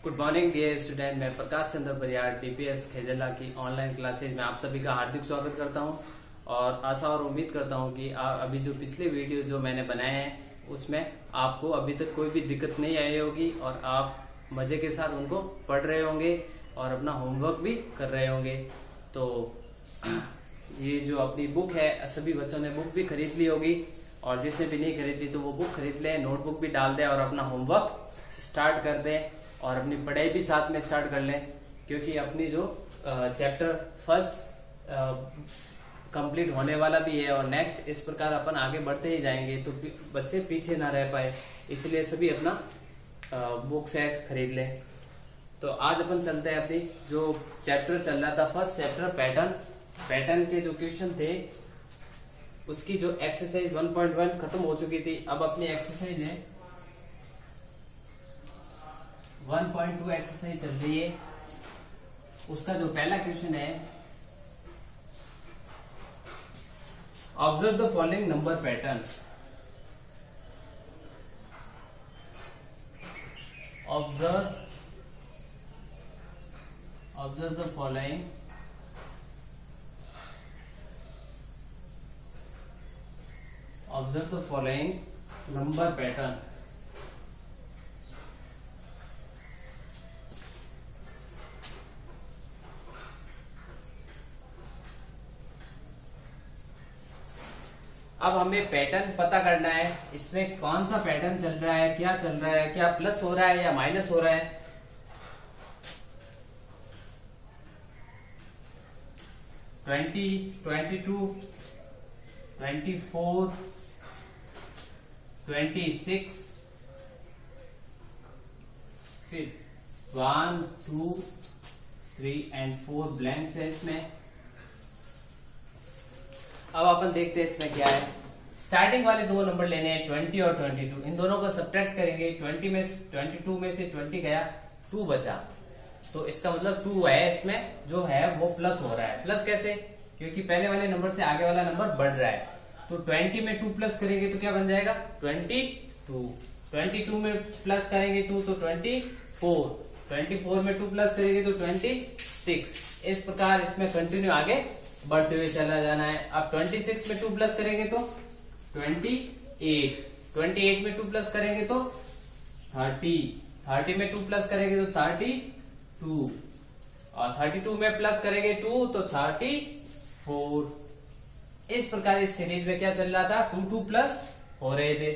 Good morning dear student. मैं प्रकाश चंद्र बरियार DPS खेजला की ऑनलाइन क्लासेज में आप सभी का हार्दिक स्वागत करता हूं और आशा और उम्मीद करता हूं कि अभी जो पिछले वीडियो जो मैंने बनाए हैं उसमें आपको अभी तक कोई भी दिक्कत नहीं आई होगी और आप मजे के साथ उनको पढ़ रहे होंगे और अपना होमवर्क भी कर रहे होंगे। तो ये जो अपनी बुक है सभी बच्चों ने बुक भी खरीद ली होगी और जिसने भी नहीं खरीदी तो वो बुक खरीद ले, नोटबुक भी डाल दे और अपना होमवर्क स्टार्ट कर दे और अपनी पढ़ाई भी साथ में स्टार्ट कर लें, क्योंकि अपनी जो चैप्टर फर्स्ट कंप्लीट होने वाला भी है और नेक्स्ट इस प्रकार अपन आगे बढ़ते ही जाएंगे तो बच्चे पीछे ना रह पाए, इसलिए सभी अपना बुक सेट खरीद लें। तो आज अपन चलते हैं अपनी जो चैप्टर चल रहा था फर्स्ट चैप्टर पैटर्न के जो क्वेश्चन थे उसकी जो एक्सरसाइज 1.1 खत्म हो चुकी थी। अब अपनी एक्सरसाइज है 1.2 एक्सरसाइज चल रही है। उसका जो पहला क्वेश्चन है, observe the following number pattern. Observe the following number pattern. अब हमें पैटर्न पता करना है, इसमें कौन सा पैटर्न चल रहा है, क्या चल रहा है, क्या प्लस हो रहा है या माइनस हो रहा है। ट्वेंटी 22 24 26 फिर 1 2 3 एंड 4 ब्लैंक्स है इसमें। अब अपन देखते हैं इसमें क्या है। स्टार्टिंग वाले दो नंबर लेने हैं 20 और 22, इन दोनों को सब्ट्रैक्ट करेंगे। 22 में से 20 गया, 2 बचा, तो इसका मतलब 2 है, इसमें जो है वो प्लस हो रहा है। प्लस कैसे? क्योंकि पहले वाले नंबर से आगे वाला नंबर बढ़ रहा है। तो 20 में 2 प्लस करेंगे तो क्या बन जाएगा 22। 22 में प्लस करेंगे 2 तो 24। 24 में 2 प्लस करेंगे तो 26। इस प्रकार इसमें कंटिन्यू आगे बढ़ते हुए चला जाना है। अब 26 में 2 प्लस करेंगे तो 28। 28 में 2 प्लस करेंगे तो 30। 30 में 2 प्लस करेंगे तो 32 और 32 में प्लस करेंगे 2 तो 34। इस प्रकार इस सीरीज में क्या चल रहा था, 2 प्लस हो रहे थे।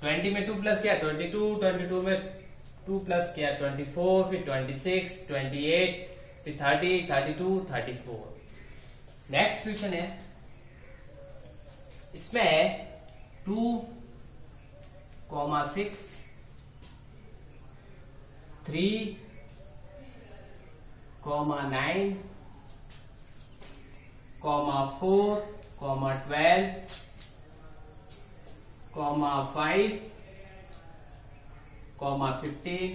20 में 2 प्लस किया 22, 22 में 2 प्लस किया 24, फिर 26, 28, फिर 30, 32, 34। नेक्स्ट क्वेश्चन है, इसमें है 2, 6, 3, 9, 4, 12, 5, 15,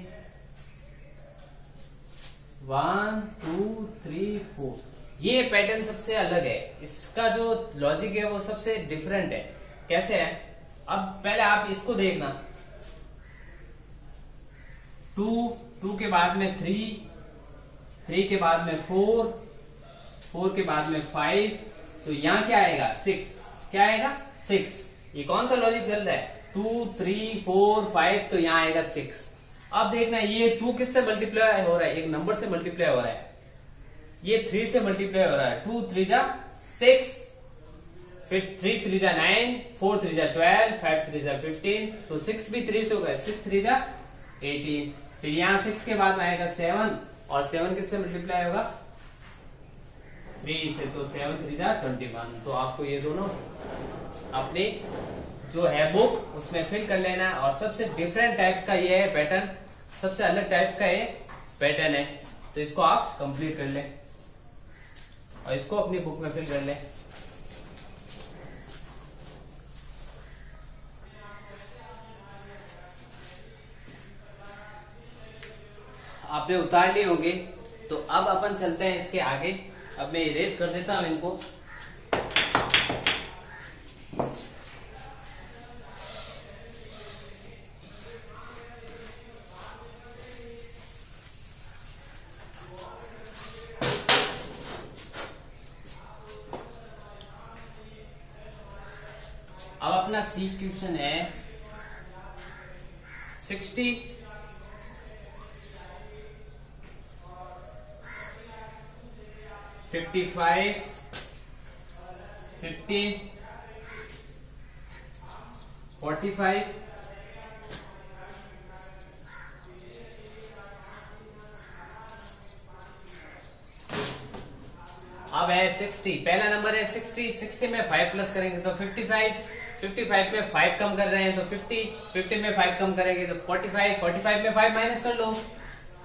1 2 3 4। ये पैटर्न सबसे अलग है, इसका जो लॉजिक है वो सबसे डिफरेंट है। कैसे है? अब पहले आप इसको देखना, 2 के बाद में 3 के बाद में 4 के बाद में 5, तो यहां क्या आएगा 6। क्या आएगा 6। ये कौन सा लॉजिक चल रहा है, 2 3 4 5, तो यहां आएगा 6। अब देखना ये 2 किससे मल्टीप्लाई हो रहा है, एक नंबर से मल्टीप्लाई हो रहा है। ये 3 से मल्टीप्लाई हो रहा है, 2 3 जा 6, फिर 3 3 जा 9, 4 3 जा 12, 5 3 जा 15, तो 6 भी 3 से होगा, 6 3 जा 18। फिर यहाँ 6 के बाद में आएगा 7 और 7 किससे मल्टीप्लाई होगा 3 से, तो 7 3 जा 21। तो आपको ये दोनों अपनी जो है बुक उसमें फिल कर लेना है। और सबसे डिफरेंट टाइप्स का ये है पैटर्न, सबसे अलग टाइप्स का ये पैटर्न है, तो इसको आप कंप्लीट कर लें और इसको अपनी बुक में फिल कर लें। आपने उतार लिए होंगे, तो अब अपन चलते हैं इसके आगे। अब मैं इरेज कर देता हूं इनको। अपना सी क्वेश्चन है 60 55 50 45 अब है 60। पहला नंबर है 60। 60 में 5 प्लस करेंगे तो 55। 55 में 5 कम कर रहे हैं तो 50। 50 में 5 कम करेंगे तो 45। 45 में 5 माइनस कर लो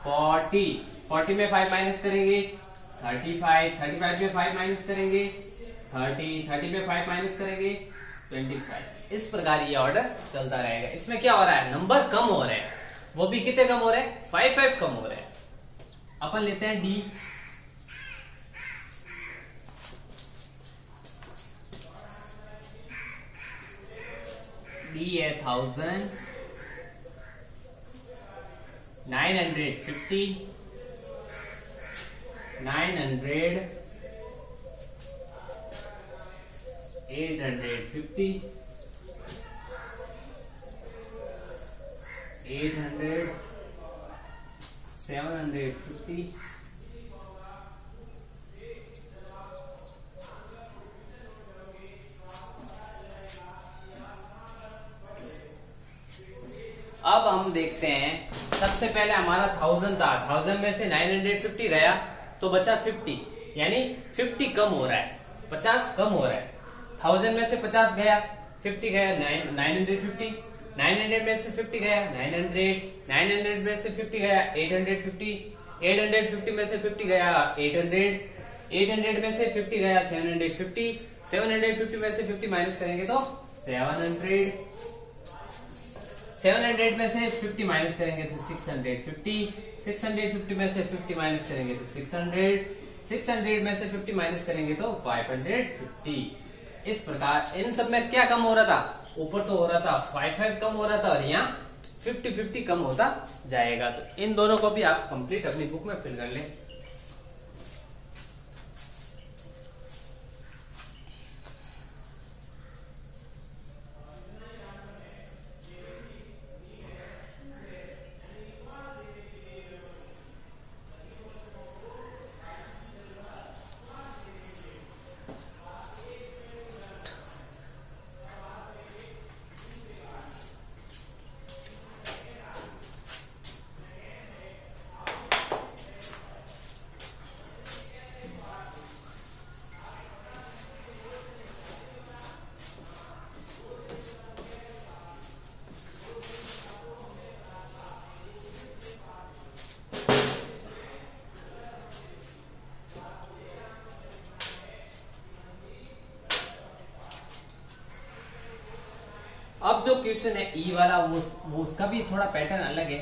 40। 40 में 5 माइनस करेंगे 35। 35 में 5 माइनस करेंगे 30। 30 में 5 माइनस करेंगे 25। इस प्रकार ये ऑर्डर चलता रहेगा। इसमें क्या हो रहा है, नंबर कम हो रहे हैं, वो भी कितने कम हो रहे हैं, 5 कम हो रहे हैं। अपन लेते हैं डी। डी है 1000 950 900 850 800 750 अब हम देखते हैं, सबसे पहले हमारा 1000 था, 1000 में से 950 गया तो बचा 50, यानी 50 कम हो रहा है, 50 कम हो रहा है। 1000 में से 50 गया, 50 गया 950, 900 में से 50 गया 900, 900 में से 50 गया 850, 850 में से 50 गया 800, 800 में से 50 गया 750, 750 में से 50 माइनस करेंगे तो 700, 700 में से 50 माइनस करेंगे तो 650, 650 में से 50 माइनस करेंगे तो 600, 600 में से 50 माइनस करेंगे तो 550। इस प्रकार इन सब में क्या कम हो रहा था, ऊपर तो हो रहा था 5 कम हो रहा था और यहाँ 50 कम होता जाएगा। तो इन दोनों को भी आप कंप्लीट अपनी बुक में फिल कर लें। अब जो क्वेश्चन है ई वाला वो उसका भी थोड़ा पैटर्न अलग है।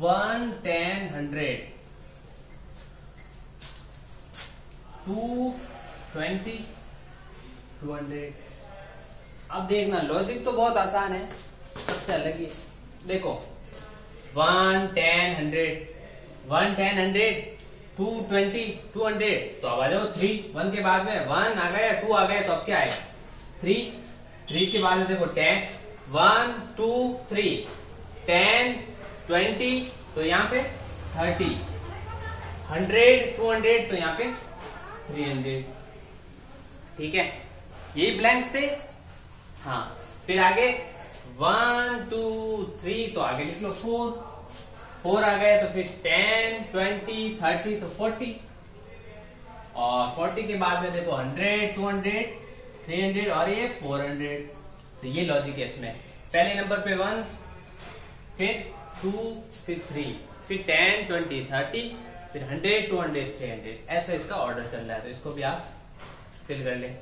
1 10 100 2 20 200। अब देखना लॉजिक तो बहुत आसान है, सबसे अलग ही। देखो 1 10 100 1 10 100 2 20 200, तो अब आ जाओ 3, 1 के बाद में 1 आ गया 2 आ गया तो अब क्या आएगा 3, 3 के बाद में देखो 10 1 2 3 10 20, तो यहाँ पे 30 100 200, तो यहाँ पे 300। ठीक है, यही ब्लैंक्स थे। हाँ, फिर आगे 1 2 3, तो आगे लिख लो 4 आ गए, तो फिर 10 20 30, तो 40, और 40 के बाद में देखो 100 200 300 और ये 400। तो ये लॉजिक है इसमें, पहले नंबर पे 1, फिर 2, फिर 3, फिर 10 20 30, फिर 100 200 300, ऐसा इसका ऑर्डर चल रहा है। तो इसको भी आप फिल कर लें।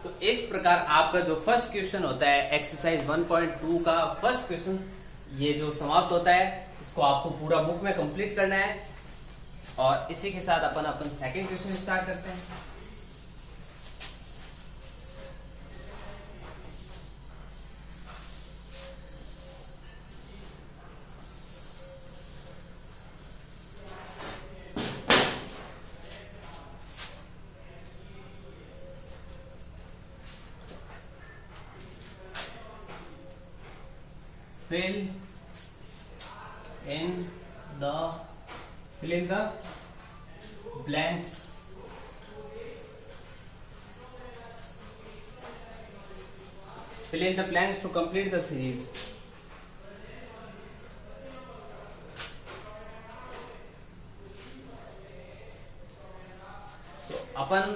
तो इस प्रकार आपका जो फर्स्ट क्वेश्चन होता है एक्सरसाइज 1.2 का फर्स्ट क्वेश्चन, ये जो समाप्त होता है, इसको आपको पूरा बुक में कंप्लीट करना है। और इसी के साथ अपन सेकंड क्वेश्चन स्टार्ट करते हैं। fill in the blanks. Fill in the blanks to complete the series. तो अपन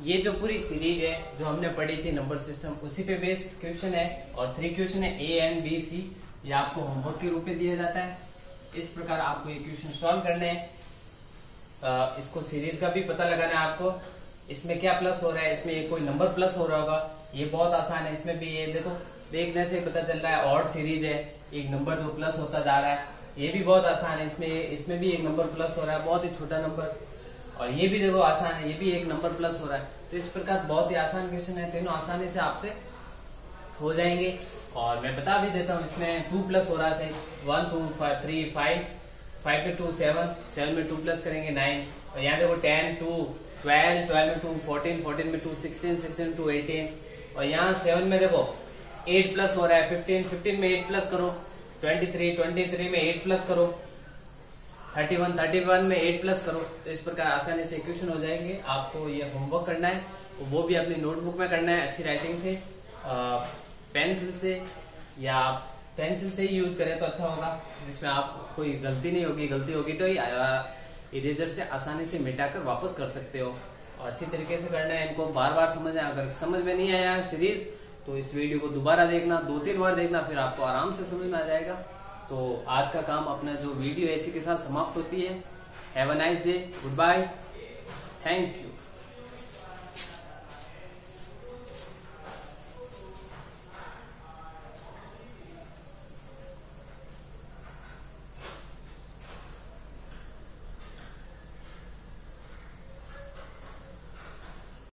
ये जो पूरी सीरीज है जो हमने पढ़ी थी नंबर सिस्टम, उसी पे बेस क्वेश्चन है और 3 क्वेश्चन है ए एन बी सी। ये आपको होमवर्क के रूप में दिया जाता है। इस प्रकार आपको ये क्वेश्चन सॉल्व करने हैं। इसको सीरीज का भी पता लगाना है आपको। इसमें क्या प्लस हो रहा है, इसमें ये कोई नंबर प्लस हो रहा होगा, ये बहुत आसान है। इसमें भी ये देखो, देखने से पता चल रहा है ऑड सीरीज है, एक नंबर जो प्लस होता जा रहा है। ये भी बहुत आसान है। इसमें भी एक नंबर प्लस हो रहा है, बहुत ही छोटा नंबर। और ये भी देखो आसान है, ये भी एक नंबर प्लस हो रहा है। तो इस प्रकार बहुत ही आसान क्वेश्चन है, तीनों आसानी से आपसे हो जाएंगे। और मैं बता भी देता हूँ, इसमें 2 प्लस हो रहा है। 1 2 3 5, 5 में 2 7, 7 में 2 प्लस करेंगे 9। और यहाँ देखो 10 2 12, 12 में 2 14, 14 में 2 16, 16 में 2 18। और यहाँ 7 में देखो 8 प्लस हो रहा है। 15, 15 में 8 प्लस करो। 23, 23 में 8 प्लस करो। 31, 31 में 8 प्लस करो। तो इस प्रकार आसानी से क्वेश्चन हो जाएंगे। आपको ये होमवर्क करना है, वो भी अपनी नोटबुक में करना है, अच्छी राइटिंग से, पेंसिल से, या पेंसिल से ही यूज करें तो अच्छा होगा, जिसमें आप कोई गलती नहीं होगी। गलती होगी तो इरेजर से आसानी से मिटाकर वापस कर सकते हो। और अच्छी तरीके से करना है, इनको बार बार समझना। अगर समझ में नहीं आया सीरीज तो इस वीडियो को दोबारा देखना, 2-3 बार देखना, फिर आपको आराम से समझ में आ जाएगा। तो आज का काम, अपना जो वीडियो इसी के साथ समाप्त होती है। Have a nice day, goodbye, thank you.